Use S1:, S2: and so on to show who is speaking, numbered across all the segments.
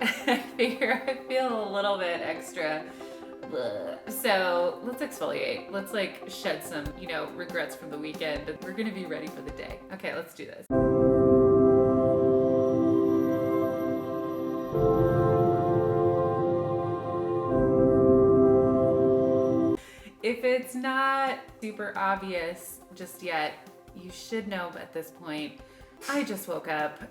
S1: I figure I feel a little bit extra. So let's exfoliate. Let's like shed some, regrets from the weekend. We're gonna be ready for the day. Okay, let's do this. If it's not super obvious just yet, you should know at this point, I just woke up.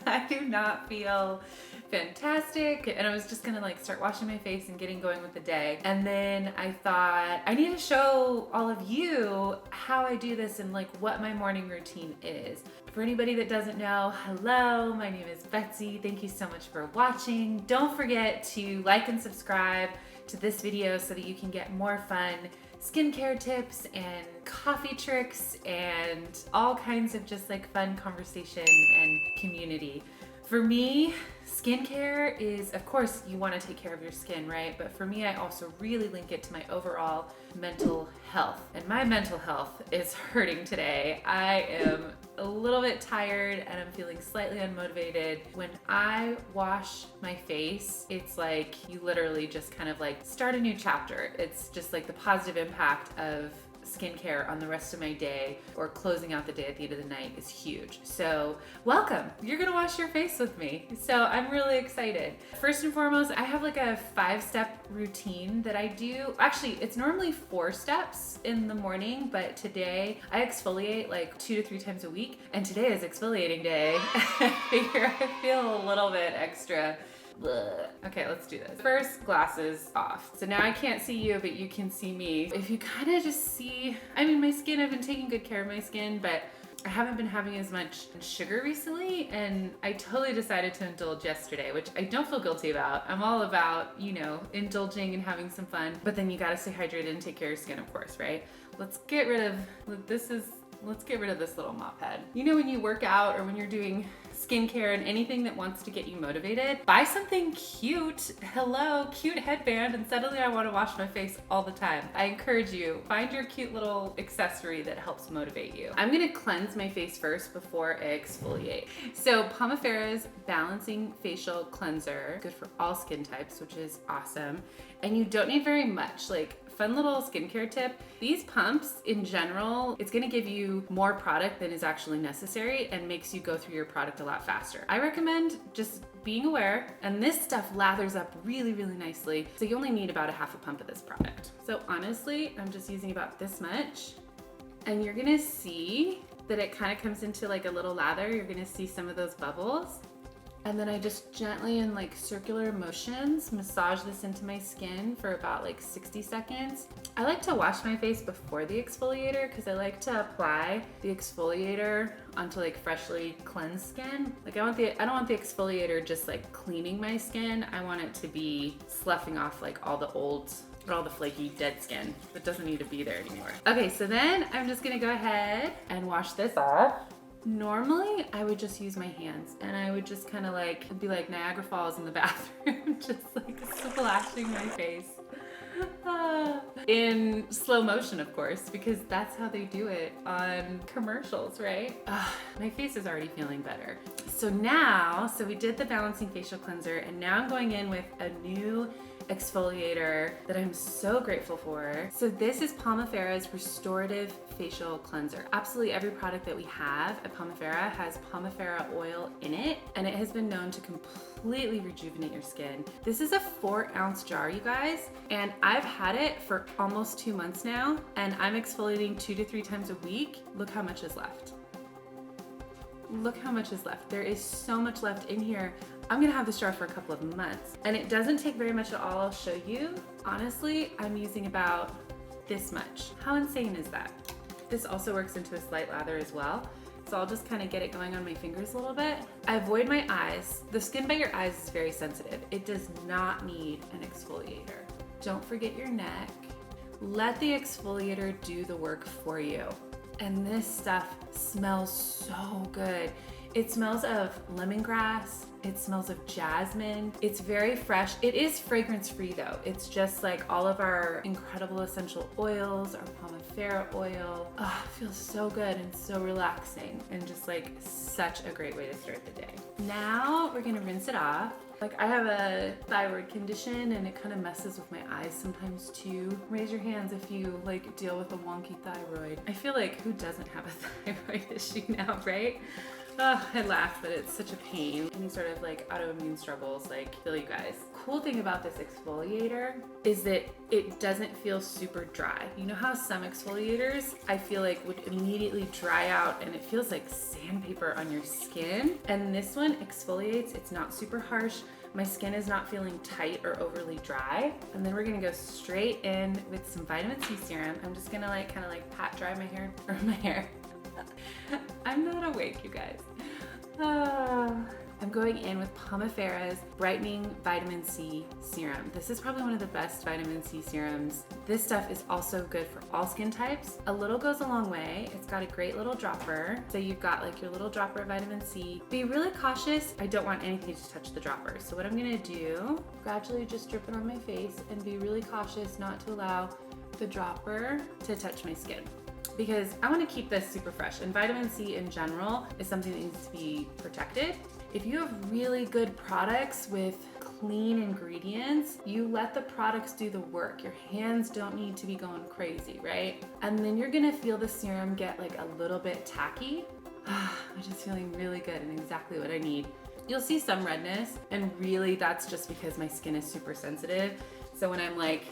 S1: I do not feel fantastic, and I was just gonna like start washing my face and getting going with the day. And then I thought I need to show all of you how I do this and like what my morning routine is. For anybody that doesn't know, hello, my name is Betsy. Thank you so much for watching. Don't forget to like and subscribe to this video so that you can get more fun skincare tips and coffee tricks and all kinds of just like fun conversation and community. For me, skincare is, of course, you want to take care of your skin, right? But for me, I also really link it to my overall mental health. And my mental health is hurting today. I am a little bit tired and I'm feeling slightly unmotivated. When I wash my face, it's like you literally just kind of like start a new chapter. It's just like the positive impact of skincare on the rest of my day or closing out the day at the end of the night is huge. So welcome, you're gonna wash your face with me. So I'm really excited. First and foremost, I have like a 5-step routine that I do. Actually, it's normally 4 steps in the morning, but today I exfoliate like 2 to 3 times a week. And today is exfoliating day. I figure I feel a little bit extra. Okay, let's do this. First, glasses off. So now I can't see you, but you can see me. If you kind of just see, my skin, I've been taking good care of my skin, but I haven't been having as much sugar recently, and I totally decided to indulge yesterday, which I don't feel guilty about. I'm all about, indulging and having some fun, but then you gotta stay hydrated and take care of your skin, of course, right? Let's get rid of this little mop head. When you work out or when you're doing skincare and anything that wants to get you motivated, buy something cute. Hello, cute headband, and suddenly I want to wash my face all the time. I encourage you, find your cute little accessory that helps motivate you. I'm gonna cleanse my face first before I exfoliate. So Pomifera's Balancing Facial Cleanser, good for all skin types, which is awesome. And you don't need very much, like fun little skincare tip. These pumps in general, it's gonna give you more product than is actually necessary and makes you go through your product a lot faster. I recommend just being aware, and this stuff lathers up really, really nicely. So you only need about a half a pump of this product. So honestly, I'm just using about this much, and you're gonna see that it kind of comes into like a little lather. You're gonna see some of those bubbles. And then I just gently in like circular motions massage this into my skin for about like 60 seconds. I like to wash my face before the exfoliator because I like to apply the exfoliator onto like freshly cleansed skin. Like I don't want the exfoliator just like cleaning my skin. I want it to be sloughing off like all the flaky dead skin that doesn't need to be there anymore. Okay, so then I'm just gonna go ahead and wash this off. Normally, I would just use my hands and I would just kind of like, it'd be like Niagara Falls in the bathroom, just like splashing my face. In slow motion, of course, because that's how they do it on commercials, right? My face is already feeling better. So we did the Balancing Facial Cleanser, and now I'm going in with a new exfoliator that I'm so grateful for. So this is Pomifera's Restorative Facial Cleanser. Absolutely every product that we have at Pomephera has Pomephera oil in it, and it has been known to completely rejuvenate your skin. This is a 4-ounce jar, you guys, and I've had it for almost 2 months now, and I'm exfoliating 2 to 3 times a week. Look how much is left. Look how much is left. There is so much left in here. I'm gonna have this jar for a couple of months, and it doesn't take very much at all. I'll show you. Honestly, I'm using about this much. How insane is that? This also works into a slight lather as well. So I'll just kind of get it going on my fingers a little bit. I avoid my eyes. The skin by your eyes is very sensitive. It does not need an exfoliator. Don't forget your neck. Let the exfoliator do the work for you. And this stuff smells so good. It smells of lemongrass. It smells of jasmine. It's very fresh. It is fragrance free though. It's just like all of our incredible essential oils, our Pomephera oil. Oh, it feels so good and so relaxing and just like such a great way to start the day. Now we're gonna rinse it off. Like I have a thyroid condition and it kind of messes with my eyes sometimes too. Raise your hands if you like deal with a wonky thyroid. I feel like who doesn't have a thyroid issue now, right? Oh, I laugh, but it's such a pain. Any sort of like autoimmune struggles, like feel you guys. Cool thing about this exfoliator is that it doesn't feel super dry. You know how some exfoliators I feel like would immediately dry out and it feels like sandpaper on your skin? And this one exfoliates, it's not super harsh. My skin is not feeling tight or overly dry. And then we're gonna go straight in with some vitamin C serum. I'm just gonna like kind of like pat dry my hair, or my hair. I'm not awake, you guys. I'm going in with Pomifera's Brightening Vitamin C Serum. This is probably one of the best vitamin C serums. This stuff is also good for all skin types. A little goes a long way. It's got a great little dropper. So you've got like your little dropper of vitamin C. Be really cautious. I don't want anything to touch the dropper. So what I'm gonna do, gradually just drip it on my face and be really cautious not to allow the dropper to touch my skin, because I want to keep this super fresh, and vitamin C in general is something that needs to be protected. If you have really good products with clean ingredients, you let the products do the work. Your hands don't need to be going crazy, right? And then you're gonna feel the serum get like a little bit tacky. I'm just feeling really good and exactly what I need. You'll see some redness, and really that's just because my skin is super sensitive. So when I'm like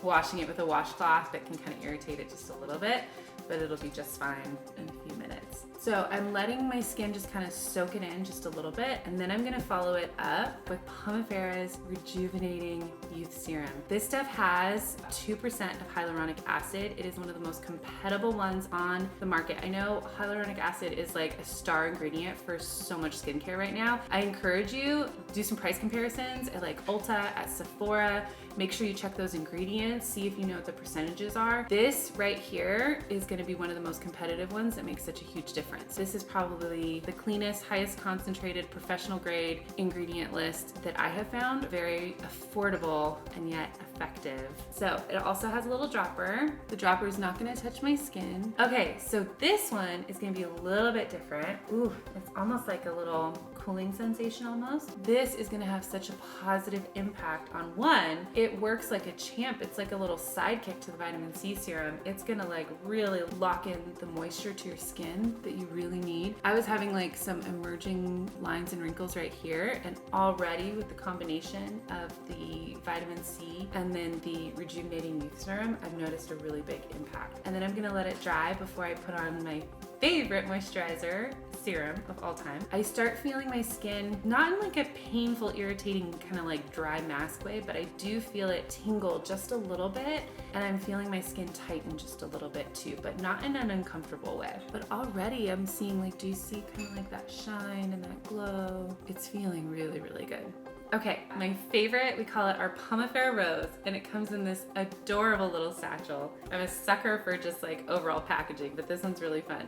S1: washing it with a washcloth, that can kind of irritate it just a little bit, but it'll be just fine in a few minutes. So I'm letting my skin just kind of soak it in just a little bit, and then I'm gonna follow it up with Pomifera's Rejuvenating Youth Serum. This stuff has 2% of hyaluronic acid. It is one of the most compatible ones on the market. I know hyaluronic acid is like a star ingredient for so much skincare right now. I encourage you, do some price comparisons at like Ulta, at Sephora. Make sure you check those ingredients, see if you know what the percentages are. This right here is gonna be one of the most competitive ones that makes such a huge difference. This is probably the cleanest, highest concentrated, professional grade ingredient list that I have found. Very affordable and yet effective. So it also has a little dropper. The dropper is not gonna touch my skin. Okay, so this one is gonna be a little bit different. Ooh, it's almost like a little cooling sensation almost. This is gonna have such a positive impact on one, it works like a champ. It's like a little sidekick to the vitamin C serum. It's gonna like really lock in the moisture to your skin that you really need. I was having like some emerging lines and wrinkles right here, and already with the combination of the vitamin C and then the Rejuvenating Youth Serum, I've noticed a really big impact. And then I'm gonna let it dry before I put on my favorite moisturizer serum of all time. I start feeling my skin not in like a painful, irritating kind of like dry mask way, but I do feel it tingle just a little bit, and I'm feeling my skin tighten just a little bit too, but not in an uncomfortable way. But already I'm seeing like, do you see kind of like that shine and that glow? It's feeling really, really good. Okay, my favorite, we call it our Pomephera Rose, and it comes in this adorable little satchel. I'm a sucker for just like overall packaging, but this one's really fun.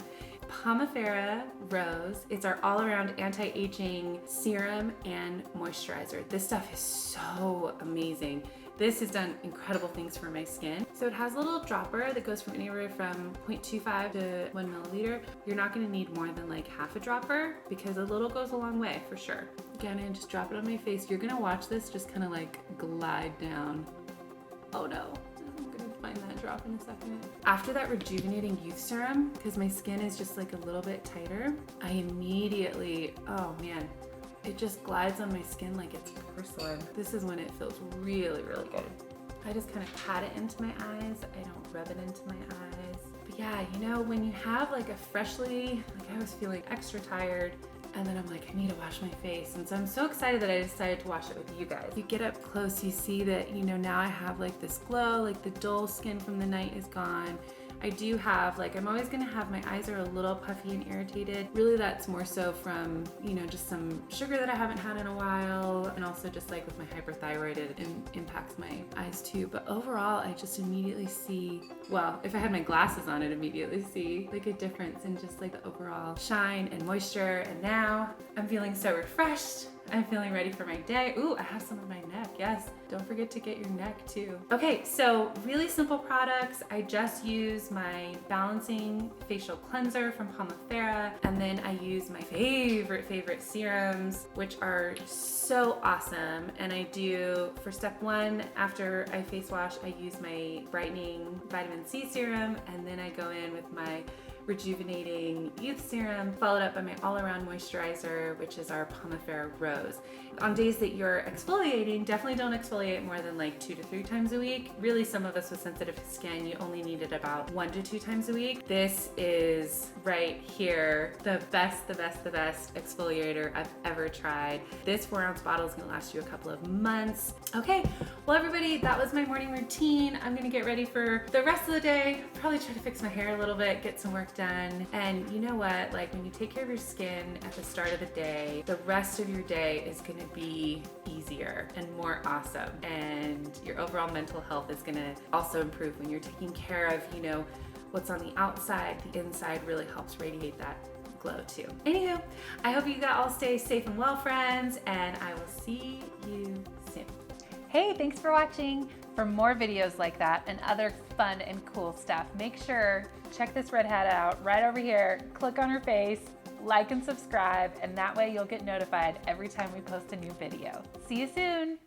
S1: Pomifera Rose, it's our all-around anti-aging serum and moisturizer. This stuff is so amazing. This has done incredible things for my skin. So it has a little dropper that goes from anywhere from 0.25 to 1 milliliter. You're not gonna need more than like half a dropper because a little goes a long way for sure. Again, and just drop it on my face. You're gonna watch this just kind of like glide down. Oh no, I'm gonna find that drop in a second. After that Rejuvenating Youth Serum, because my skin is just like a little bit tighter, I immediately, oh man, it just glides on my skin like it's porcelain. This is when it feels really, really good. I just kind of pat it into my eyes. I don't rub it into my eyes. But yeah, you know, when you have like a freshly, like I was feeling extra tired, and then I'm like, I need to wash my face. And so I'm so excited that I decided to wash it with you guys. You get up close, you see that, you know, now I have like this glow, like the dull skin from the night is gone. I do have, like, I'm always gonna have, my eyes are a little puffy and irritated. Really that's more so from, you know, just some sugar that I haven't had in a while, and also just like with my hyperthyroid, it impacts my eyes too. But overall, I just immediately see, well, if I had my glasses on, I'd immediately see like a difference in just like the overall shine and moisture. And now I'm feeling so refreshed. I'm feeling ready for my day. Ooh, I have some on my neck. Yes, don't forget to get your neck too. Okay, so really simple products. I just use my balancing facial cleanser from Pomephera, and then I use my favorite serums, which are so awesome. And I do, for step one, after I face wash, I use my Brightening vitamin C serum, and then I go in with my Rejuvenating Youth Serum, followed up by my all-around moisturizer, which is our Pomephera Rose. On days that you're exfoliating, definitely don't exfoliate more than like 2 to 3 times a week. Really, some of us with sensitive skin, you only need it about 1 to 2 times a week. This is right here, the best exfoliator I've ever tried. This 4-ounce bottle is gonna last you a couple of months. Okay, well everybody, that was my morning routine. I'm gonna get ready for the rest of the day. Probably try to fix my hair a little bit, get some work done. And you know what, like when you take care of your skin at the start of the day, the rest of your day is gonna be easier and more awesome. And your overall mental health is gonna also improve when you're taking care of, you know, what's on the outside. The inside really helps radiate that glow too. Anywho, I hope you all stay safe and well, friends, and I will see you soon. Hey, thanks for watching. For more videos like that and other fun and cool stuff, make sure check this redhead out right over here. Click on her face, like and subscribe, and that way you'll get notified every time we post a new video. See you soon.